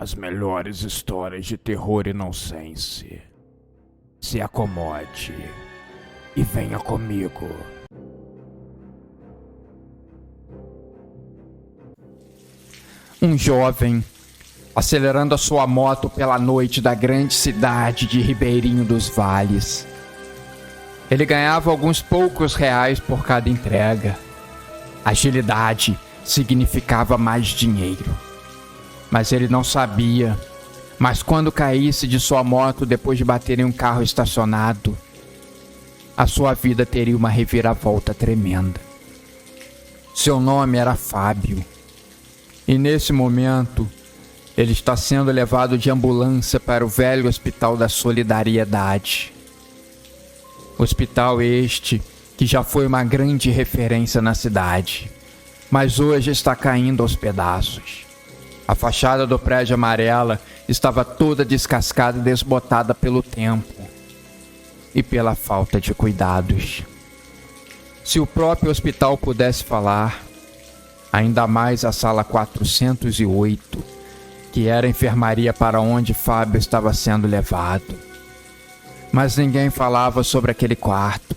As melhores histórias de terror e nonsense. Se acomode e venha comigo. Um jovem, acelerando a sua moto pela noite da grande cidade de Ribeirinho dos Vales. Ele ganhava alguns poucos reais por cada entrega. Agilidade significava mais dinheiro. Mas ele não sabia. Mas quando caísse de sua moto depois de bater em um carro estacionado, a sua vida teria uma reviravolta tremenda. Seu nome era Fábio. E nesse momento, ele está sendo levado de ambulância para o velho Hospital da Solidariedade. Hospital este que já foi uma grande referência na cidade, mas hoje está caindo aos pedaços. A fachada do prédio amarela estava toda descascada e desbotada pelo tempo e pela falta de cuidados. Se o próprio hospital pudesse falar, ainda mais a sala 408, que era a enfermaria para onde Fábio estava sendo levado. Mas ninguém falava sobre aquele quarto.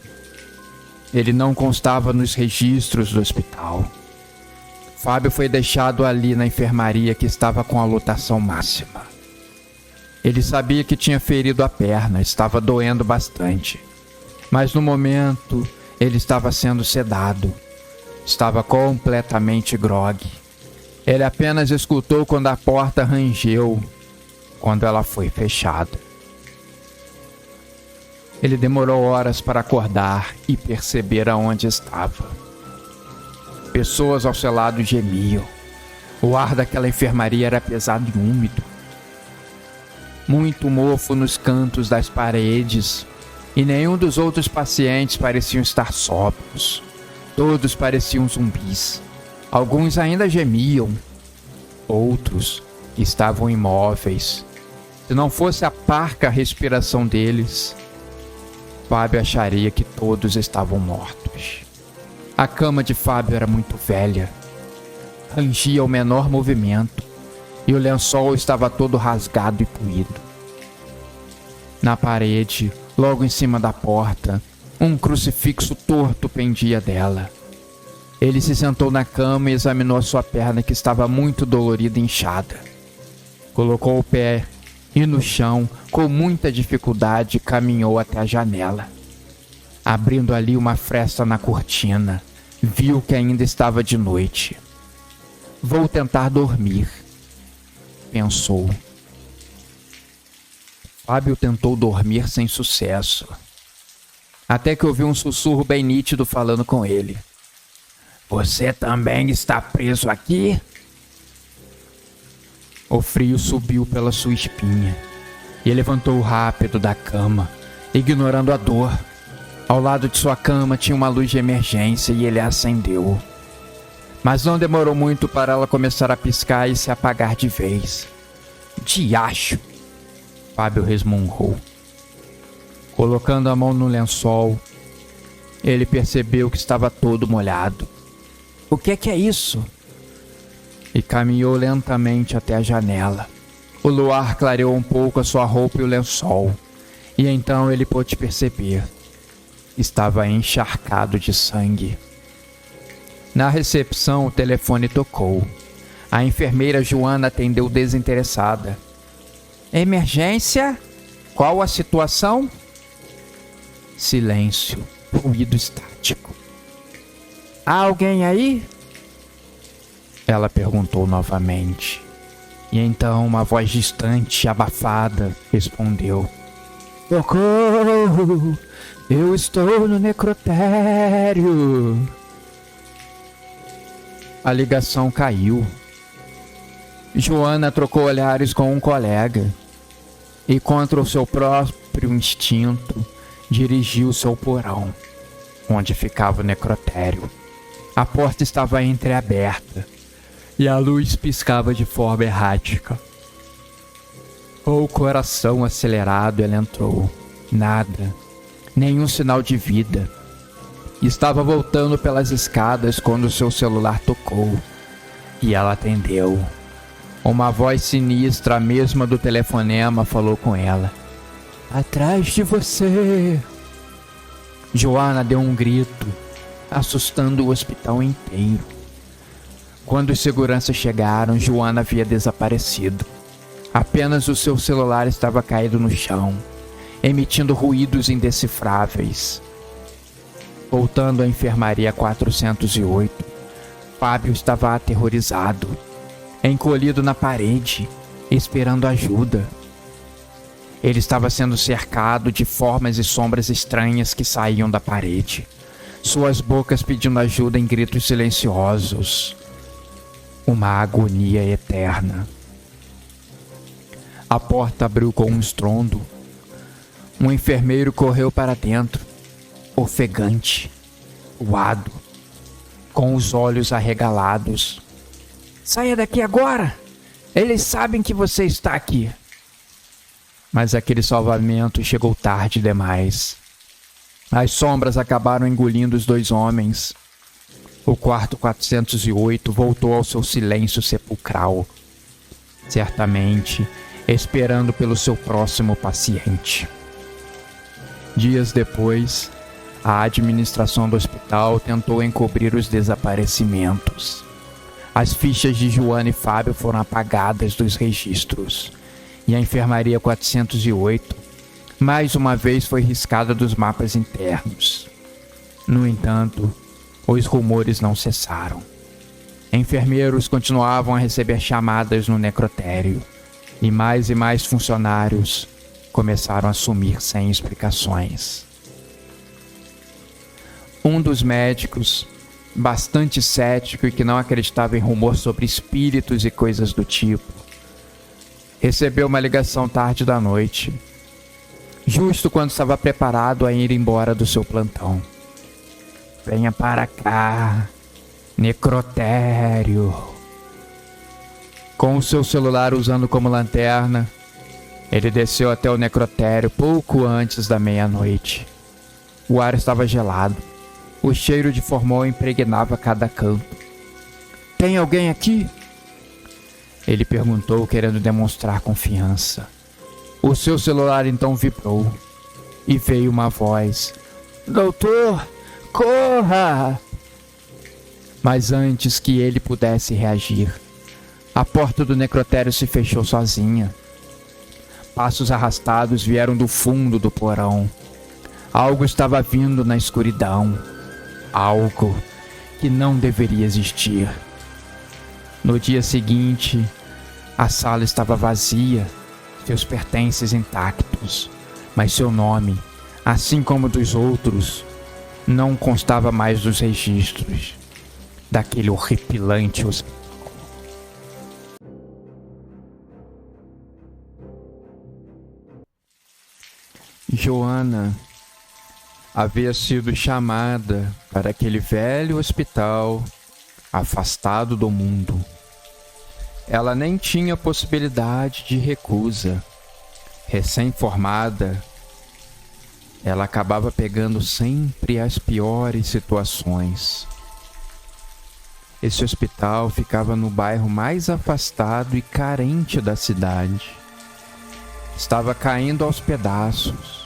Ele não constava nos registros do hospital. Fábio foi deixado ali na enfermaria que estava com a lotação máxima. Ele sabia que tinha ferido a perna, estava doendo bastante. Mas no momento, ele estava sendo sedado. Estava completamente grogue. Ele apenas escutou quando a porta rangeu, quando ela foi fechada. Ele demorou horas para acordar e perceber aonde estava. Pessoas ao seu lado gemiam. O ar daquela enfermaria era pesado e úmido. Muito mofo nos cantos das paredes, e nenhum dos outros pacientes pareciam estar sóbrios. Todos pareciam zumbis. Alguns ainda gemiam. Outros estavam imóveis. Se não fosse a parca respiração deles, Fábio acharia que todos estavam mortos. A cama de Fábio era muito velha. Rangia o menor movimento e o lençol estava todo rasgado e poído. Na parede, logo em cima da porta, um crucifixo torto pendia dela. Ele se sentou na cama e examinou a sua perna que estava muito dolorida e inchada. Colocou o pé e no chão, com muita dificuldade, caminhou até a janela. Abrindo ali uma fresta na cortina, viu que ainda estava de noite. Vou tentar dormir, pensou. Fábio tentou dormir sem sucesso. Até que ouviu um sussurro bem nítido falando com ele. Você também está preso aqui? O frio subiu pela sua espinha e levantou rápido da cama, ignorando a dor. Ao lado de sua cama tinha uma luz de emergência e ele a acendeu. Mas não demorou muito para ela começar a piscar e se apagar de vez. Diacho! Fábio resmungou. Colocando a mão no lençol, ele percebeu que estava todo molhado. O que é isso? E caminhou lentamente até a janela. O luar clareou um pouco a sua roupa e o lençol. E então ele pôde perceber. Estava encharcado de sangue. Na recepção, o telefone tocou. A enfermeira Joana atendeu desinteressada. Emergência? Qual a situação? Silêncio, ruído estático. Há alguém aí? Ela perguntou novamente. E então uma voz distante, abafada, respondeu. Socorro! Eu estou no necrotério. A ligação caiu. Joana trocou olhares com um colega e, contra o seu próprio instinto, dirigiu-se ao porão, onde ficava o necrotério. A porta estava entreaberta e a luz piscava de forma errática. Com o coração acelerado, ela entrou. Nada. Nenhum sinal de vida. Estava voltando pelas escadas quando seu celular tocou e ela atendeu. Uma voz sinistra, a mesma do telefonema, falou com ela. Atrás de você! Joana deu um grito, assustando o hospital inteiro. Quando os seguranças chegaram, Joana havia desaparecido. Apenas o seu celular estava caído no chão, emitindo ruídos indecifráveis. Voltando à enfermaria 408, Fábio estava aterrorizado, encolhido na parede, esperando ajuda. Ele estava sendo cercado de formas e sombras estranhas que saíam da parede, suas bocas pedindo ajuda em gritos silenciosos. Uma agonia eterna. A porta abriu com um estrondo. Um enfermeiro correu para dentro, ofegante, suado, com os olhos arregalados. Saia daqui agora! Eles sabem que você está aqui. Mas aquele salvamento chegou tarde demais. As sombras acabaram engolindo os dois homens. O quarto 408 voltou ao seu silêncio sepulcral, certamente esperando pelo seu próximo paciente. Dias depois, a administração do hospital tentou encobrir os desaparecimentos. As fichas de Joana e Fábio foram apagadas dos registros, e a enfermaria 408, mais uma vez, foi riscada dos mapas internos. No entanto, os rumores não cessaram. Enfermeiros continuavam a receber chamadas no necrotério, e mais funcionários começaram a sumir sem explicações. Um dos médicos, bastante cético e que não acreditava em rumor sobre espíritos e coisas do tipo, recebeu uma ligação tarde da noite, justo quando estava preparado a ir embora do seu plantão. Venha para cá, necrotério. Com o seu celular usando como lanterna, ele desceu até o necrotério pouco antes da meia-noite. O ar estava gelado. O cheiro de formol impregnava cada canto. Tem alguém aqui? Ele perguntou, querendo demonstrar confiança. O seu celular então vibrou e veio uma voz. Doutor, corra! Mas antes que ele pudesse reagir, a porta do necrotério se fechou sozinha. Passos arrastados vieram do fundo do porão. Algo estava vindo na escuridão. Algo que não deveria existir. No dia seguinte, a sala estava vazia, seus pertences intactos, mas seu nome, assim como dos outros, não constava mais nos registros daquele horripilante hospital. Joana havia sido chamada para aquele velho hospital afastado do mundo. Ela nem tinha possibilidade de recusa. Recém-formada, ela acabava pegando sempre as piores situações. Esse hospital ficava no bairro mais afastado e carente da cidade. Estava caindo aos pedaços.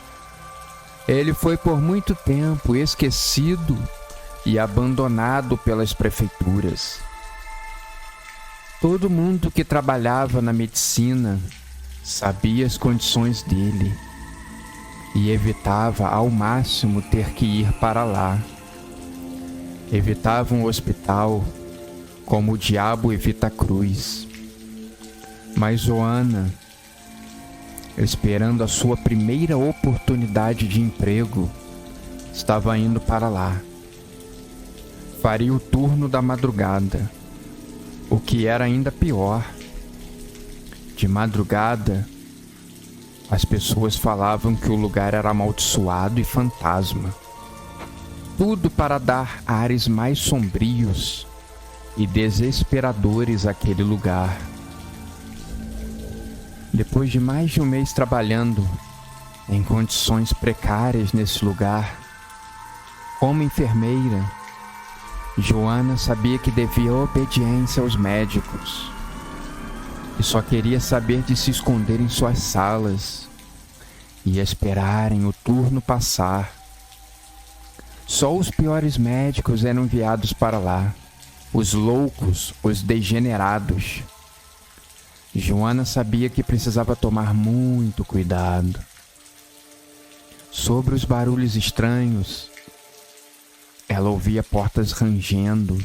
Ele foi por muito tempo esquecido e abandonado pelas prefeituras. Todo mundo que trabalhava na medicina sabia as condições dele e evitava ao máximo ter que ir para lá. Evitava um hospital como o diabo evita a cruz. Mas Joana, esperando a sua primeira oportunidade de emprego, estava indo para lá. Faria o turno da madrugada, o que era ainda pior. De madrugada, as pessoas falavam que o lugar era amaldiçoado e fantasma. Tudo para dar ares mais sombrios e desesperadores àquele lugar. Depois de mais de um mês trabalhando em condições precárias nesse lugar, como enfermeira, Joana sabia que devia obediência aos médicos. e só queria saber de se esconder em suas salas e esperarem o turno passar. Só os piores médicos eram enviados para lá, os loucos, os degenerados. Joana sabia que precisava tomar muito cuidado. Sobre os barulhos estranhos, ela ouvia portas rangendo,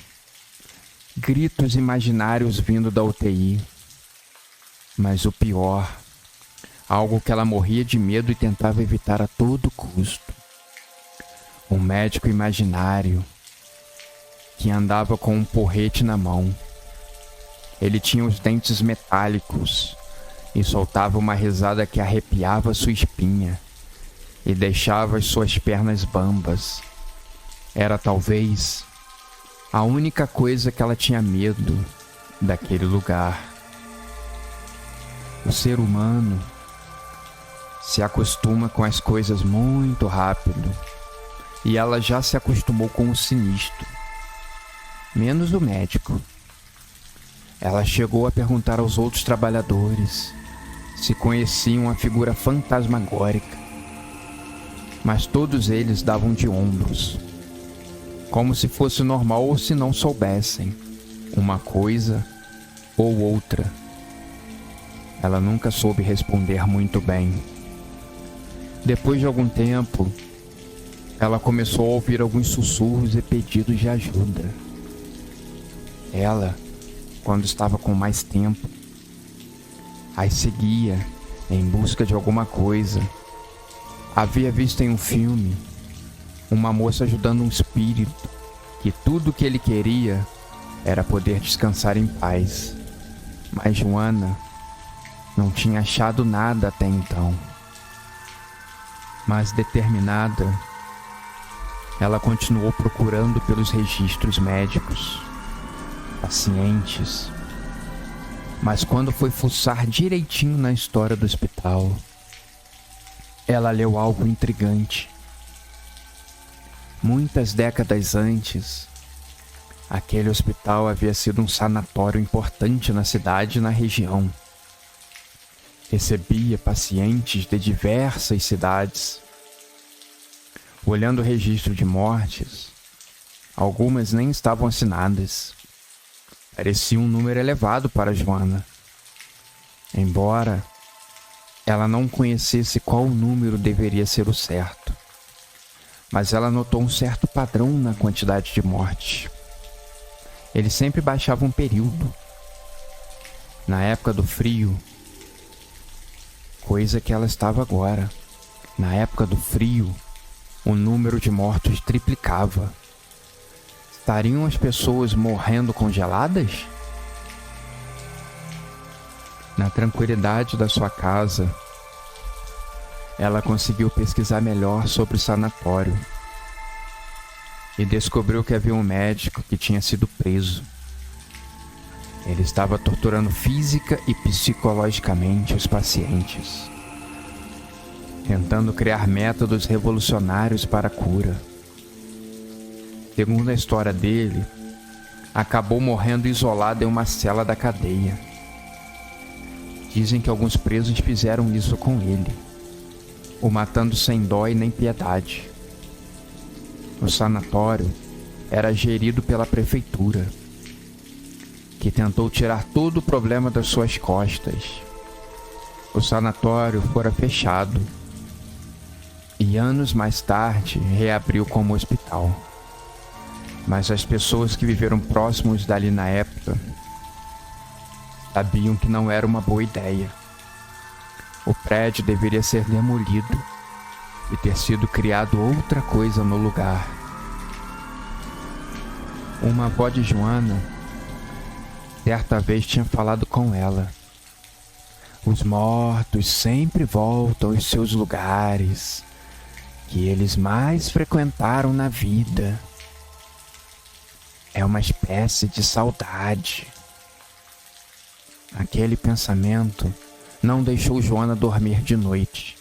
gritos imaginários vindo da UTI. Mas o pior, algo que ela morria de medo e tentava evitar a todo custo. Um médico imaginário que andava com um porrete na mão. Ele tinha os dentes metálicos e soltava uma risada que arrepiava sua espinha e deixava as suas pernas bambas. Era talvez a única coisa que ela tinha medo daquele lugar. O ser humano se acostuma com as coisas muito rápido e ela já se acostumou com o sinistro, menos o médico. Ela chegou a perguntar aos outros trabalhadores se conheciam a figura fantasmagórica, mas todos eles davam de ombros, como se fosse normal ou se não soubessem uma coisa ou outra. Ela nunca soube responder muito bem. Depois de algum tempo, ela começou a ouvir alguns sussurros e pedidos de ajuda. Ela, quando estava com mais tempo, as seguia em busca de alguma coisa. Havia visto em um filme uma moça ajudando um espírito que tudo o que ele queria era poder descansar em paz. Mas Joana não tinha achado nada até então. Mas determinada, ela continuou procurando pelos registros médicos, pacientes. Mas quando foi fuçar direitinho na história do hospital, ela leu algo intrigante. Muitas décadas antes, aquele hospital havia sido um sanatório importante na cidade e na região. Recebia pacientes de diversas cidades. Olhando o registro de mortes, algumas nem estavam assinadas. Parecia um número elevado para Joana. Embora ela não conhecesse qual número deveria ser o certo, mas ela notou um certo padrão na quantidade de mortes. Ele sempre baixava um período. Na época do frio, coisa que ela estava agora. Na época do frio, o número de mortos triplicava. Estariam as pessoas morrendo congeladas? Na tranquilidade da sua casa, ela conseguiu pesquisar melhor sobre o sanatório e descobriu que havia um médico que tinha sido preso. Ele estava torturando física e psicologicamente os pacientes, tentando criar métodos revolucionários para a cura. Segundo a história dele, acabou morrendo isolado em uma cela da cadeia. Dizem que alguns presos fizeram isso com ele, o matando sem dó e nem piedade. O sanatório era gerido pela prefeitura, que tentou tirar todo o problema das suas costas. O sanatório fora fechado e anos mais tarde reabriu como hospital. Mas as pessoas que viveram próximos dali na época sabiam que não era uma boa ideia. O prédio deveria ser demolido e ter sido criado outra coisa no lugar. Uma avó de Joana certa vez tinha falado com ela: os mortos sempre voltam aos seus lugares que eles mais frequentaram na vida. É uma espécie de saudade. Aquele pensamento não deixou Joana dormir de noite,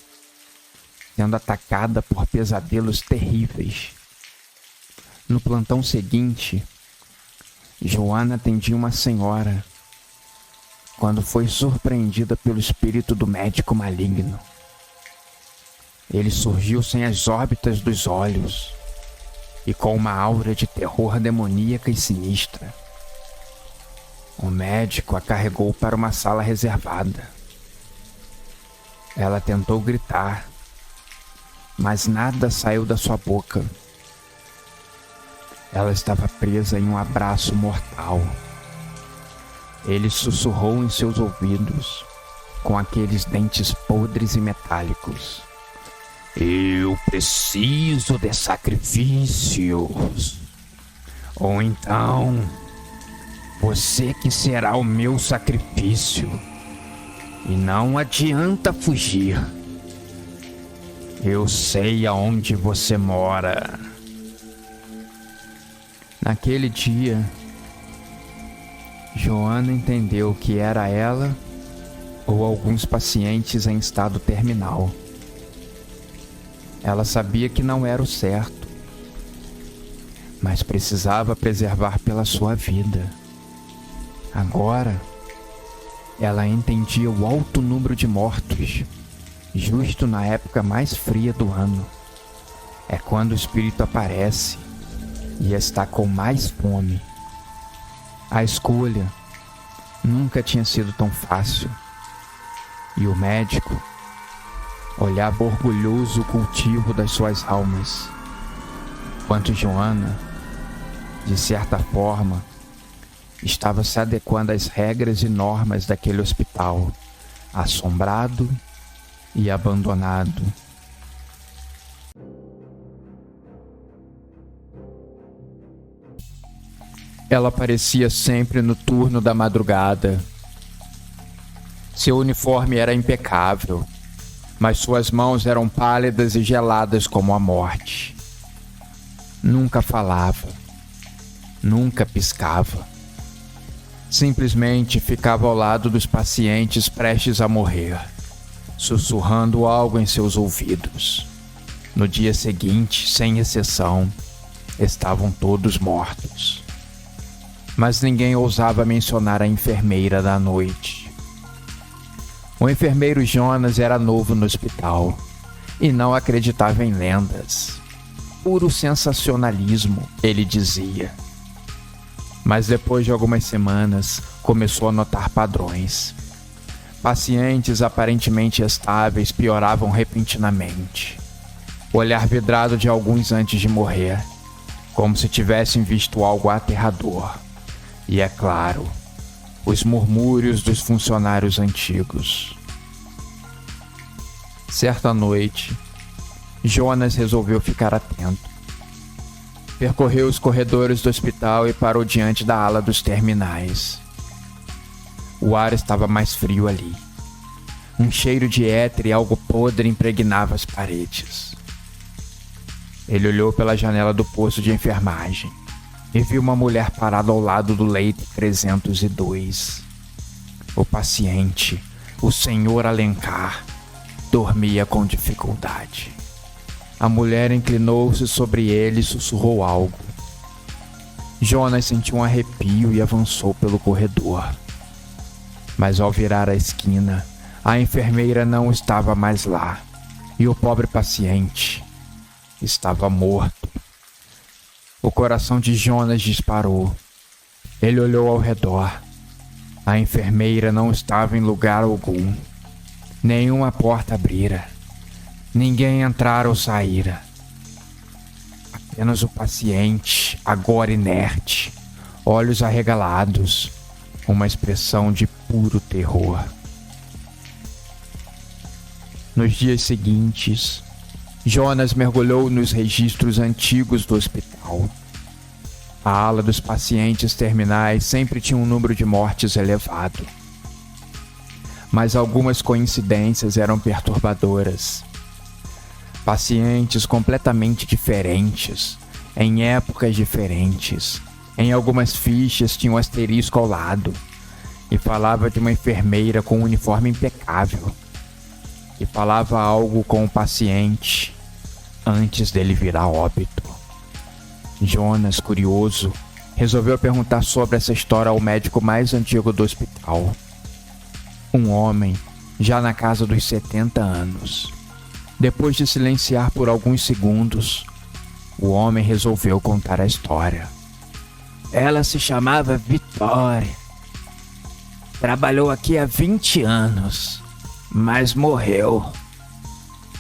sendo atacada por pesadelos terríveis. No plantão seguinte, Joana atendia uma senhora quando foi surpreendida pelo espírito do médico maligno. Ele surgiu sem as órbitas dos olhos e com uma aura de terror demoníaca e sinistra. O médico a carregou para uma sala reservada. Ela tentou gritar, mas nada saiu da sua boca. Ela estava presa em um abraço mortal. Ele sussurrou em seus ouvidos, com aqueles dentes podres e metálicos: "Eu preciso de sacrifícios. Ou então, você que será o meu sacrifício. E não adianta fugir. Eu sei aonde você mora." Naquele dia, Joana entendeu que era ela ou alguns pacientes em estado terminal. Ela sabia que não era o certo, mas precisava preservar pela sua vida. Agora, ela entendia o alto número de mortos, justo na época mais fria do ano. É quando o espírito aparece e está com mais fome. A escolha nunca tinha sido tão fácil. E o médico olhava orgulhoso o cultivo das suas almas, enquanto Joana, de certa forma, estava se adequando às regras e normas daquele hospital, assombrado e abandonado. Ela aparecia sempre no turno da madrugada. Seu uniforme era impecável, mas suas mãos eram pálidas e geladas como a morte. Nunca falava, nunca piscava. Simplesmente ficava ao lado dos pacientes prestes a morrer, sussurrando algo em seus ouvidos. No dia seguinte, sem exceção, estavam todos mortos. Mas ninguém ousava mencionar a enfermeira da noite. O enfermeiro Jonas era novo no hospital e não acreditava em lendas. Puro sensacionalismo, ele dizia. Mas depois de algumas semanas, começou a notar padrões. Pacientes aparentemente estáveis pioravam repentinamente. O olhar vidrado de alguns antes de morrer, como se tivessem visto algo aterrador. E é claro, os murmúrios dos funcionários antigos. Certa noite, Jonas resolveu ficar atento. Percorreu os corredores do hospital e parou diante da ala dos terminais. O ar estava mais frio ali. Um cheiro de éter e algo podre impregnava as paredes. Ele olhou pela janela do posto de enfermagem e viu uma mulher parada ao lado do leito 302. O paciente, o senhor Alencar, dormia com dificuldade. A mulher inclinou-se sobre ele e sussurrou algo. Jonas sentiu um arrepio e avançou pelo corredor. Mas ao virar a esquina, a enfermeira não estava mais lá e o pobre paciente estava morto. O coração de Jonas disparou. Ele olhou ao redor. A enfermeira não estava em lugar algum. Nenhuma porta abrira. Ninguém entrara ou saíra. Apenas o paciente, agora inerte, olhos arregalados, uma expressão de puro terror. Nos dias seguintes, Jonas mergulhou nos registros antigos do hospital. A ala dos pacientes terminais sempre tinha um número de mortes elevado. Mas algumas coincidências eram perturbadoras. Pacientes completamente diferentes, em épocas diferentes. Em algumas fichas tinha um asterisco ao lado e falava de uma enfermeira com um uniforme impecável, que falava algo com o paciente antes dele virar óbito. Jonas, curioso, resolveu perguntar sobre essa história ao médico mais antigo do hospital. Um homem, já na casa dos 70 anos. Depois de silenciar por alguns segundos, o homem resolveu contar a história. Ela se chamava Vitória. Trabalhou aqui há 20 anos, mas morreu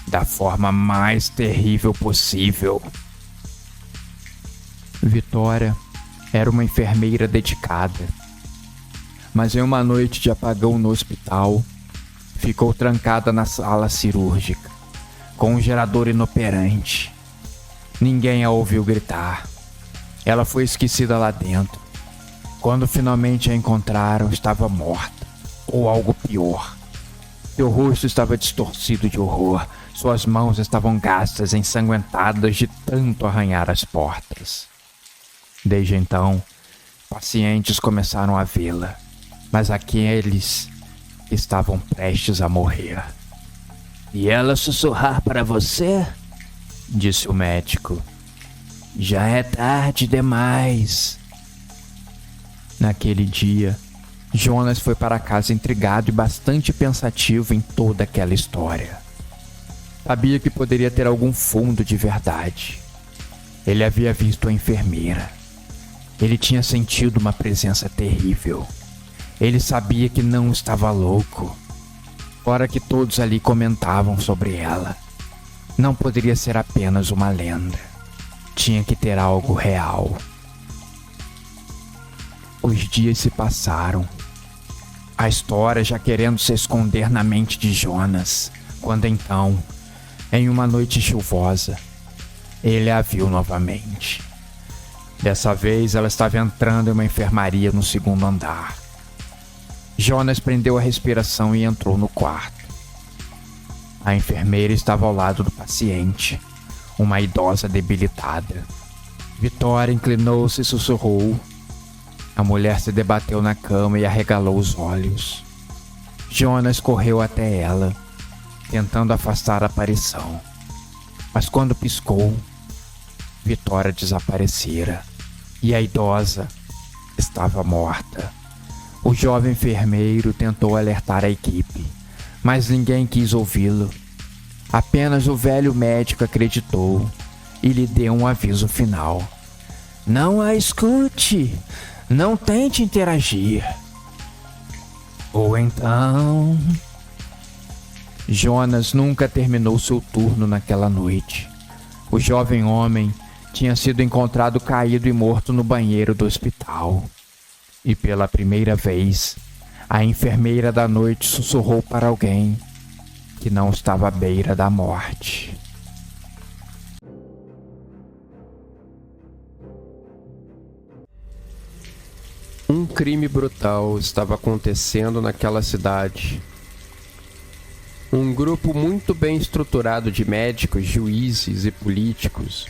da forma mais terrível possível. Vitória era uma enfermeira dedicada, mas em uma noite de apagão no hospital, ficou trancada na sala cirúrgica, com um gerador inoperante. Ninguém a ouviu gritar. Ela foi esquecida lá dentro. Quando finalmente a encontraram, estava morta, ou algo pior. Seu rosto estava distorcido de horror. Suas mãos estavam gastas, ensanguentadas de tanto arranhar as portas. Desde então, pacientes começaram a vê-la, mas aqueles estavam prestes a morrer. E ela sussurrar para você? Disse o médico. Já é tarde demais. Naquele dia, Jonas foi para casa intrigado e bastante pensativo em toda aquela história. Sabia que poderia ter algum fundo de verdade. Ele havia visto a enfermeira. Ele tinha sentido uma presença terrível. Ele sabia que não estava louco. Fora que todos ali comentavam sobre ela. Não poderia ser apenas uma lenda. Tinha que ter algo real. Os dias se passaram. A história já querendo se esconder na mente de Jonas, quando então, em uma noite chuvosa, ele a viu novamente. Dessa vez ela estava entrando em uma enfermaria no segundo andar. Jonas prendeu a respiração e entrou no quarto. A enfermeira estava ao lado do paciente, uma idosa debilitada. Vitória inclinou-se e sussurrou. A mulher se debateu na cama e arregalou os olhos. Jonas correu até ela, tentando afastar a aparição. Mas quando piscou, Vitória desaparecera e a idosa estava morta. O jovem enfermeiro tentou alertar a equipe, mas ninguém quis ouvi-lo. Apenas o velho médico acreditou e lhe deu um aviso final. Não a escute! Não tente interagir. Ou então... Jonas nunca terminou seu turno naquela noite. O jovem homem tinha sido encontrado caído e morto no banheiro do hospital. E pela primeira vez, a enfermeira da noite sussurrou para alguém que não estava à beira da morte. Um crime brutal estava acontecendo naquela cidade. Um grupo muito bem estruturado de médicos, juízes e políticos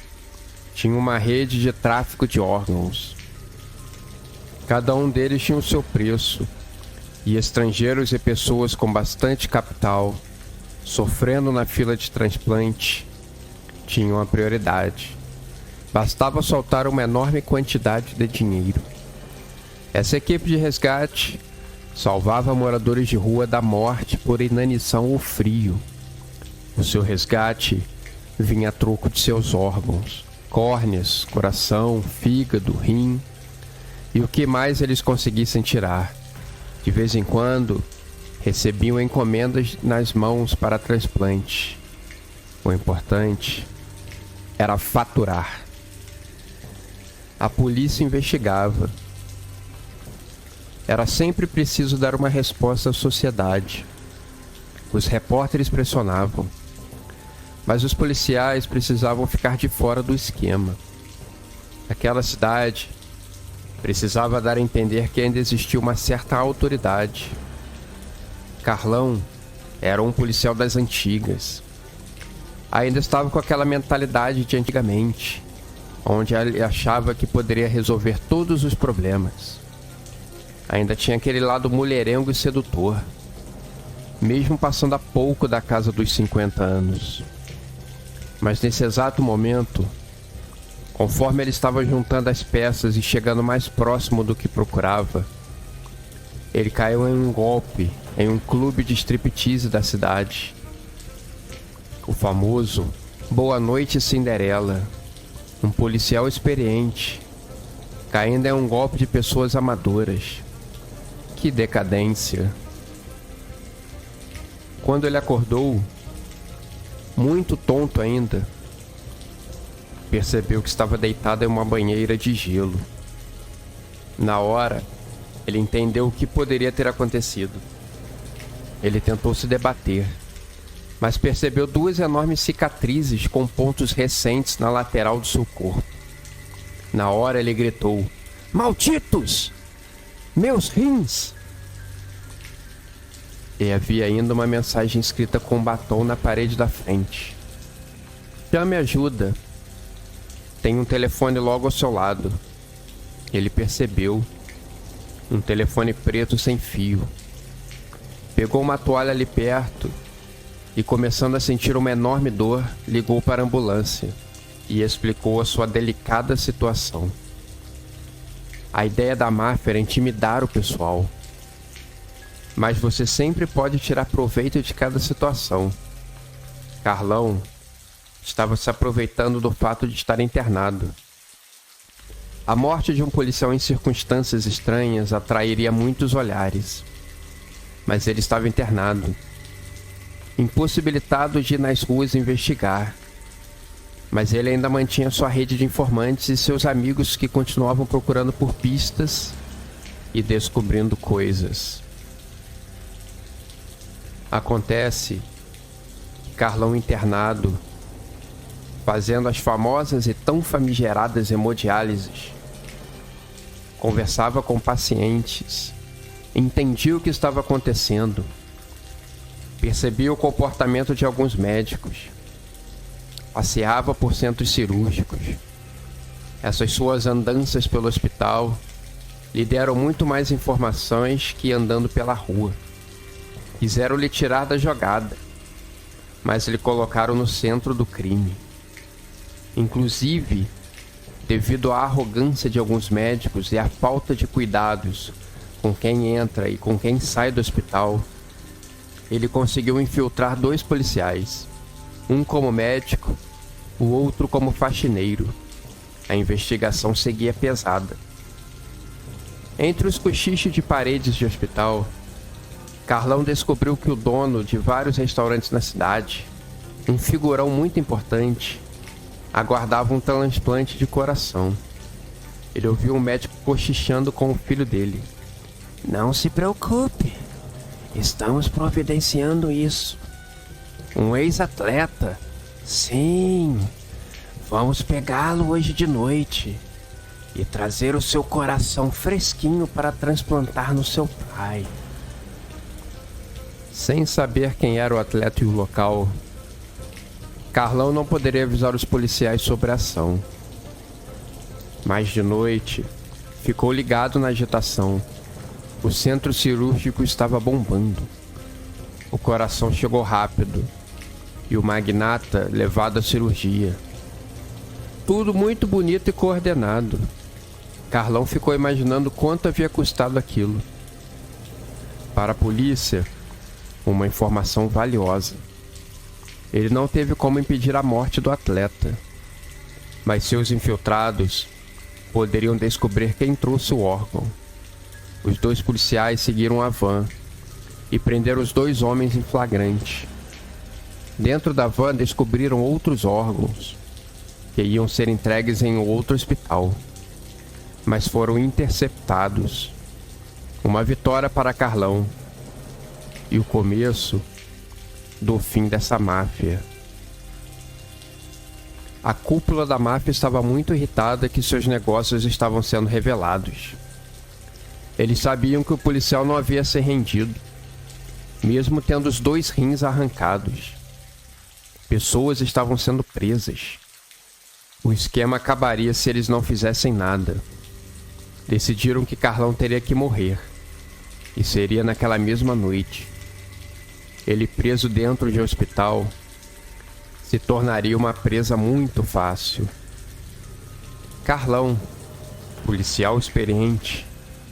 tinha uma rede de tráfico de órgãos. Cada um deles tinha o seu preço, e estrangeiros e pessoas com bastante capital, sofrendo na fila de transplante, tinham a prioridade. Bastava soltar uma enorme quantidade de dinheiro. Essa equipe de resgate salvava moradores de rua da morte por inanição ou frio. O seu resgate vinha a troco de seus órgãos, córneas, coração, fígado, rim e o que mais eles conseguissem tirar. De vez em quando, recebiam encomendas nas mãos para transplante. O importante era faturar. A polícia investigava. Era sempre preciso dar uma resposta à sociedade. Os repórteres pressionavam, mas os policiais precisavam ficar de fora do esquema. Aquela cidade precisava dar a entender que ainda existia uma certa autoridade. Carlão era um policial das antigas. Ainda estava com aquela mentalidade de antigamente, onde ele achava que poderia resolver todos os problemas. Ainda tinha aquele lado mulherengo e sedutor, mesmo passando há pouco da casa dos 50 anos. Mas nesse exato momento, conforme ele estava juntando as peças e chegando mais próximo do que procurava, ele caiu em um golpe em um clube de striptease da cidade. O famoso Boa Noite Cinderela, um policial experiente, caindo em um golpe de pessoas amadoras. Que decadência! Quando ele acordou, muito tonto ainda, percebeu que estava deitado em uma banheira de gelo. Na hora, ele entendeu o que poderia ter acontecido. Ele tentou se debater, mas percebeu 2 enormes cicatrizes com pontos recentes na lateral do seu corpo. Na hora ele gritou: "Malditos! Meus rins!" E havia ainda uma mensagem escrita com batom na parede da frente: "Chame ajuda. Tem um telefone logo ao seu lado." Ele percebeu um telefone preto sem fio. Pegou uma toalha ali perto e, começando a sentir uma enorme dor, ligou para a ambulância e explicou a sua delicada situação. A ideia da máfia era intimidar o pessoal. Mas você sempre pode tirar proveito de cada situação. Carlão estava se aproveitando do fato de estar internado. A morte de um policial em circunstâncias estranhas atrairia muitos olhares. Mas ele estava internado, impossibilitado de ir nas ruas investigar. Mas ele ainda mantinha sua rede de informantes e seus amigos que continuavam procurando por pistas e descobrindo coisas. Acontece que Carlão, internado, fazendo as famosas e tão famigeradas hemodiálises, conversava com pacientes, entendia o que estava acontecendo, percebia o comportamento de alguns médicos, passeava por centros cirúrgicos. Essas suas andanças pelo hospital lhe deram muito mais informações que andando pela rua. Quiseram-lhe tirar da jogada, mas lhe colocaram no centro do crime. Inclusive, devido à arrogância de alguns médicos e à falta de cuidados com quem entra e com quem sai do hospital, ele conseguiu infiltrar 2 policiais, um como médico, o outro como faxineiro. A investigação seguia pesada. Entre os cochichos de paredes de hospital, Carlão descobriu que o dono de vários restaurantes na cidade, um figurão muito importante, aguardava um transplante de coração. Ele ouviu um médico cochichando com o filho dele: "Não se preocupe, estamos providenciando isso." "Um ex-atleta?" "Sim, vamos pegá-lo hoje de noite e trazer o seu coração fresquinho para transplantar no seu pai." Sem saber quem era o atleta e o local, Carlão não poderia avisar os policiais sobre a ação. Mas de noite, ficou ligado na agitação. O centro cirúrgico estava bombando. O coração chegou rápido e o magnata levado à cirurgia. Tudo muito bonito e coordenado. Carlão ficou imaginando quanto havia custado aquilo. Para a polícia, uma informação valiosa. Ele não teve como impedir a morte do atleta, mas seus infiltrados poderiam descobrir quem trouxe o órgão. Os 2 policiais seguiram a van e prenderam os 2 homens em flagrante. Dentro da van descobriram outros órgãos que iam ser entregues em outro hospital, mas foram interceptados. Uma vitória para Carlão e o começo do fim dessa máfia. A cúpula da máfia estava muito irritada que seus negócios estavam sendo revelados. Eles sabiam que o policial não havia se rendido, mesmo tendo os 2 rins arrancados. Pessoas estavam sendo presas. O esquema acabaria se eles não fizessem nada. Decidiram que Carlão teria que morrer, e seria naquela mesma noite. Ele, preso dentro de um hospital, se tornaria uma presa muito fácil. Carlão, policial experiente,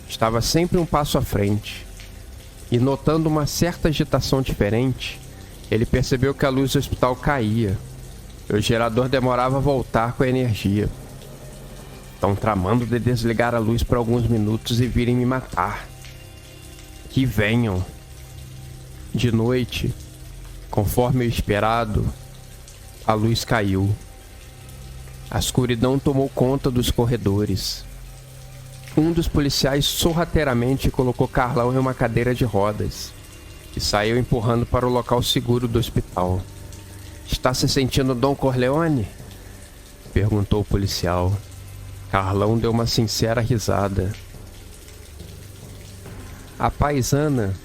estava sempre um passo à frente. e notando uma certa agitação diferente, ele percebeu que a luz do hospital caía e o gerador demorava a voltar com a energia. Estão tramando de desligar a luz por alguns minutos e virem me matar. Que venham. De noite, conforme o esperado, a luz caiu. A escuridão tomou conta dos corredores. Um dos policiais sorrateiramente colocou Carlão em uma cadeira de rodas e saiu empurrando para o local seguro do hospital. "Está se sentindo Don Corleone?" perguntou o policial. Carlão deu uma sincera risada. A paisana,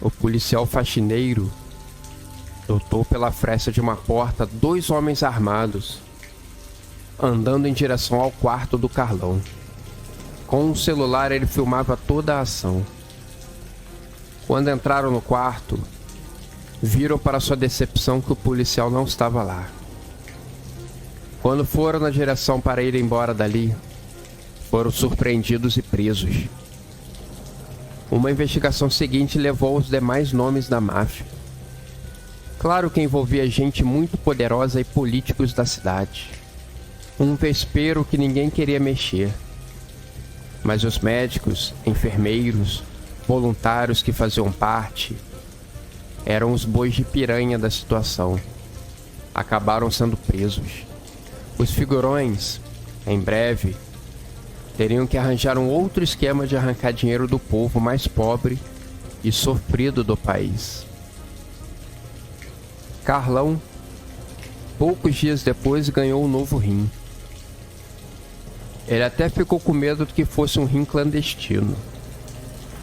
o policial faxineiro, notou pela fresta de uma porta 2 homens armados, andando em direção ao quarto do Carlão. Com um celular ele filmava toda a ação. Quando entraram no quarto, viram para sua decepção que o policial não estava lá. Quando foram na direção para ir embora dali, foram surpreendidos e presos. Uma investigação seguinte levou aos demais nomes da máfia. Claro que envolvia gente muito poderosa e políticos da cidade. Um vespeiro que ninguém queria mexer. Mas os médicos, enfermeiros, voluntários que faziam parte eram os bois de piranha da situação. Acabaram sendo presos. Os figurões, em breve, teriam que arranjar um outro esquema de arrancar dinheiro do povo mais pobre e sofrido do país. Carlão, poucos dias depois, ganhou um novo rim. Ele até ficou com medo de que fosse um rim clandestino,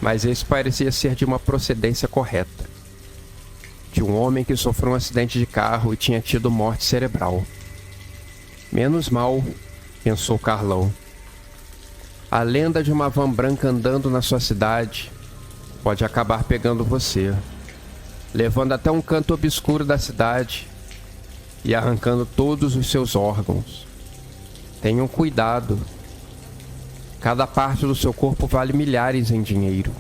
mas esse parecia ser de uma procedência correta. De um homem que sofreu um acidente de carro e tinha tido morte cerebral. Menos mal, pensou Carlão. A lenda de uma van branca andando na sua cidade pode acabar pegando você, levando até um canto obscuro da cidade e arrancando todos os seus órgãos. Tenham cuidado. Cada parte do seu corpo vale milhares em dinheiro.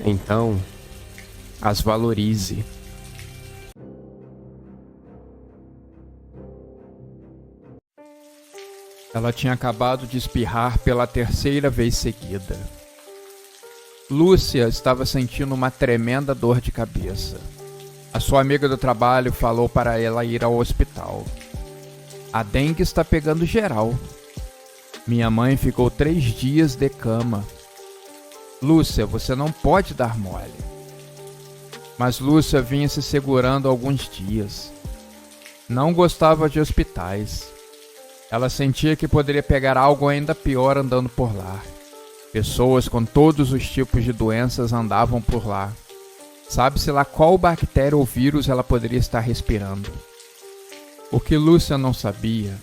Então, as valorize. Ela tinha acabado de espirrar pela 3ª vez seguida. Lúcia estava sentindo uma tremenda dor de cabeça. A sua amiga do trabalho falou para ela ir ao hospital. "A dengue está pegando geral. Minha mãe ficou 3 dias de cama. Lúcia, você não pode dar mole." Mas Lúcia vinha se segurando há alguns dias. Não gostava de hospitais. Ela sentia que poderia pegar algo ainda pior andando por lá. Pessoas com todos os tipos de doenças andavam por lá. Sabe-se lá qual bactéria ou vírus ela poderia estar respirando. O que Lúcia não sabia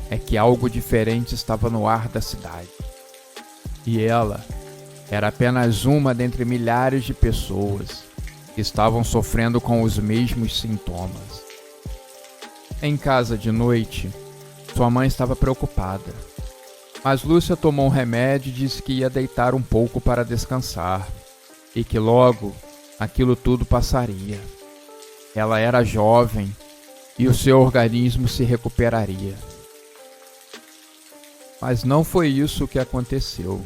é que algo diferente estava no ar da cidade. E ela era apenas uma dentre milhares de pessoas que estavam sofrendo com os mesmos sintomas. Em casa de noite, sua mãe estava preocupada, mas Lúcia tomou um remédio e disse que ia deitar um pouco para descansar, e que logo aquilo tudo passaria. Ela era jovem e o seu organismo se recuperaria. Mas não foi isso que aconteceu.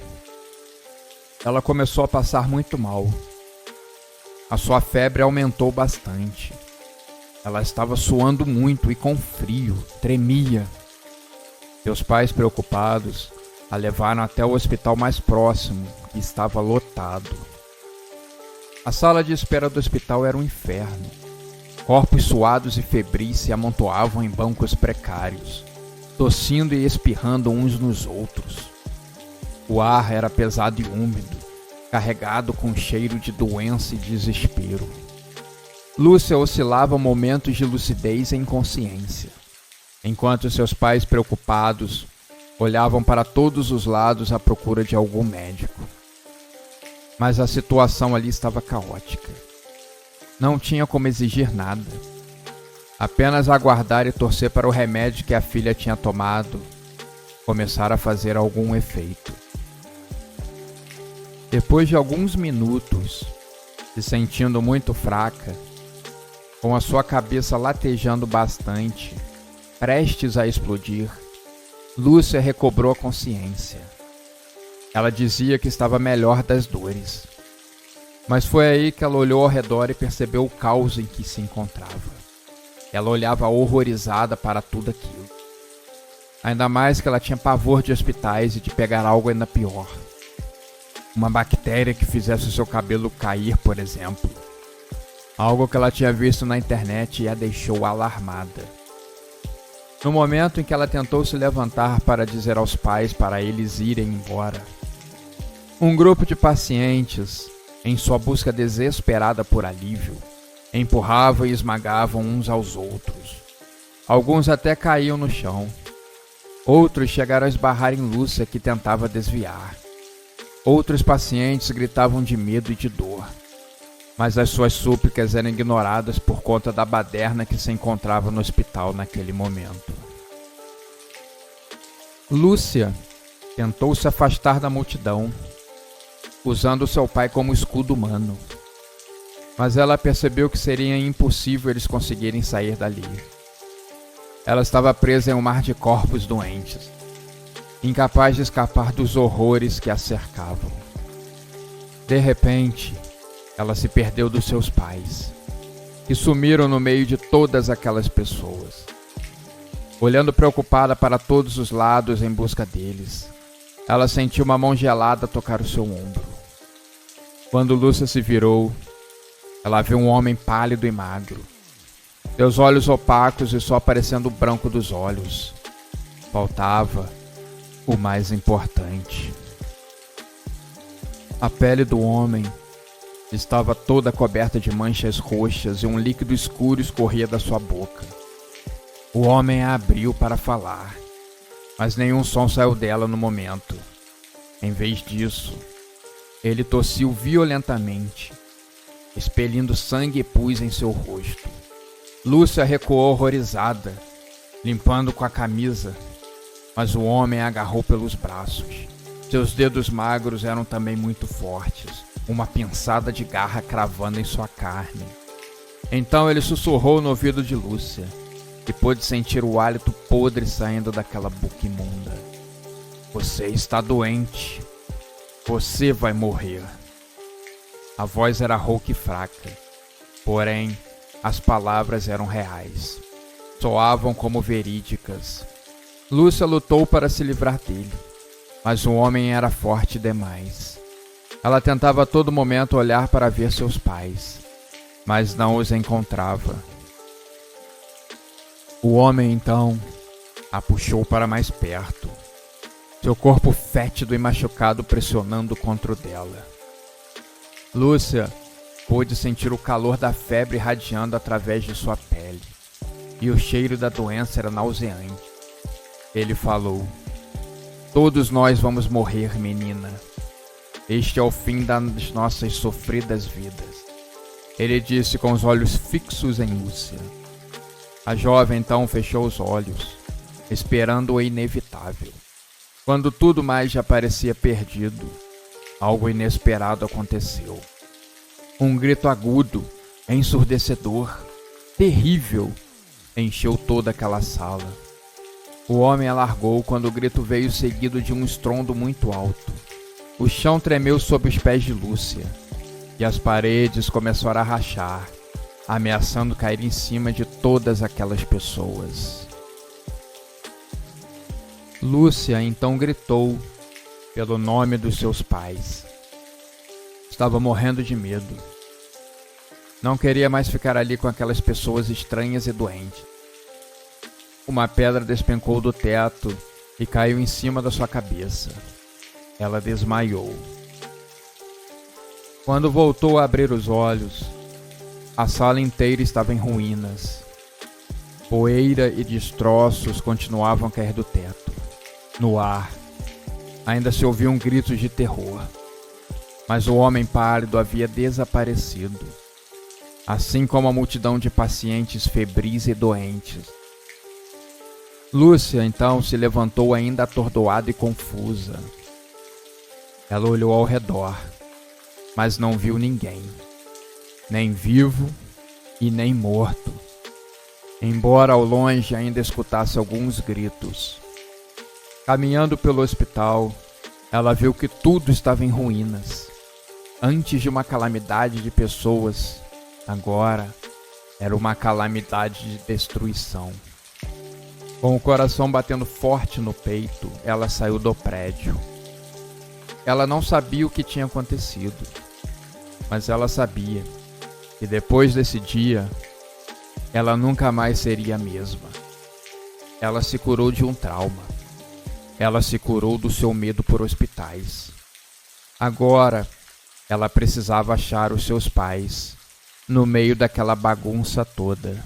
Ela começou a passar muito mal. A sua febre aumentou bastante. Ela estava suando muito e com frio, tremia. Seus pais, preocupados, a levaram até o hospital mais próximo, que estava lotado. A sala de espera do hospital era um inferno. Corpos suados e febris se amontoavam em bancos precários, tossindo e espirrando uns nos outros. O ar era pesado e úmido, carregado com cheiro de doença e desespero. Lúcia oscilava momentos de lucidez e inconsciência, enquanto seus pais, preocupados, olhavam para todos os lados à procura de algum médico. Mas a situação ali estava caótica. Não tinha como exigir nada. Apenas aguardar e torcer para o remédio que a filha tinha tomado começar a fazer algum efeito. Depois de alguns minutos, Se sentindo muito fraca, com a sua cabeça latejando bastante, prestes a explodir, Lúcia recobrou a consciência. Ela dizia que estava melhor das dores. Mas foi aí que ela olhou ao redor e percebeu o caos em que se encontrava. Ela olhava horrorizada para tudo aquilo. Ainda mais que ela tinha pavor de hospitais e de pegar algo ainda pior. Uma bactéria que fizesse o seu cabelo cair, por exemplo. Algo que ela tinha visto na internet e a deixou alarmada. No momento em que ela tentou se levantar para dizer aos pais para eles irem embora, um grupo de pacientes, em sua busca desesperada por alívio, empurravam e esmagavam uns aos outros. Alguns até caíam no chão. Outros chegaram a esbarrar em Lúcia, que tentava desviar. Outros pacientes gritavam de medo e de dor, mas as suas súplicas eram ignoradas por conta da baderna que se encontrava no hospital naquele momento. Lúcia tentou se afastar da multidão, usando seu pai como escudo humano, mas ela percebeu que seria impossível eles conseguirem sair dali. Ela estava presa em um mar de corpos doentes, incapaz de escapar dos horrores que a cercavam. De repente, ela se perdeu dos seus pais, que sumiram no meio de todas aquelas pessoas. Olhando preocupada para todos os lados em busca deles, ela sentiu uma mão gelada tocar o seu ombro. Quando Lúcia se virou, ela viu um homem pálido e magro, seus olhos opacos e só aparecendo o branco dos olhos. Faltava o mais importante. A pele do homem estava toda coberta de manchas roxas e um líquido escuro escorria da sua boca. O homem a abriu para falar, mas nenhum som saiu dela no momento. Em vez disso, ele tossiu violentamente, expelindo sangue e pus em seu rosto. Lúcia recuou horrorizada, limpando com a camisa, mas o homem a agarrou pelos braços. Seus dedos magros eram também muito fortes, uma pinçada de garra cravando em sua carne. Então ele sussurrou no ouvido de Lúcia, e pôde sentir o hálito podre saindo daquela boca imunda. Você está doente. Você vai morrer. A voz era rouca e fraca, porém, as palavras eram reais. Soavam como verídicas. Lúcia lutou para se livrar dele, mas o homem era forte demais. Ela tentava a todo momento olhar para ver seus pais, mas não os encontrava. O homem, então, a puxou para mais perto, seu corpo fétido e machucado pressionando contra o dela. Lúcia pôde sentir o calor da febre irradiando através de sua pele, e o cheiro da doença era nauseante. Ele falou: "Todos nós vamos morrer, menina. Este é o fim das nossas sofridas vidas." Ele disse com os olhos fixos em Lúcia. A jovem então fechou os olhos, esperando o inevitável. Quando tudo mais já parecia perdido, algo inesperado aconteceu. Um grito agudo, ensurdecedor, terrível, encheu toda aquela sala. O homem alargou quando o grito veio seguido de um estrondo muito alto. O chão tremeu sob os pés de Lúcia, e as paredes começaram a rachar, ameaçando cair em cima de todas aquelas pessoas. Lúcia então gritou pelo nome dos seus pais. Estava morrendo de medo. Não queria mais ficar ali com aquelas pessoas estranhas e doentes. Uma pedra despencou do teto e caiu em cima da sua cabeça. Ela desmaiou. Quando voltou a abrir os olhos, a sala inteira estava em ruínas. Poeira e destroços continuavam a cair do teto. No ar, ainda se ouviam gritos de terror. Mas o homem pálido havia desaparecido, assim como a multidão de pacientes febris e doentes. Lúcia, então, se levantou ainda atordoada e nem vivo e nem morto. Embora ao longe ainda escutasse alguns gritos. Caminhando pelo hospital, ela viu que tudo estava em ruínas. Antes de uma calamidade de pessoas, agora era uma calamidade de destruição. Com o coração batendo forte no peito, ela saiu do prédio. Ela não sabia o que tinha acontecido, mas ela sabia que depois desse dia, ela nunca mais seria a mesma. Ela se curou de um trauma. Ela se curou do seu medo por hospitais. Agora, ela precisava achar os seus pais no meio daquela bagunça toda.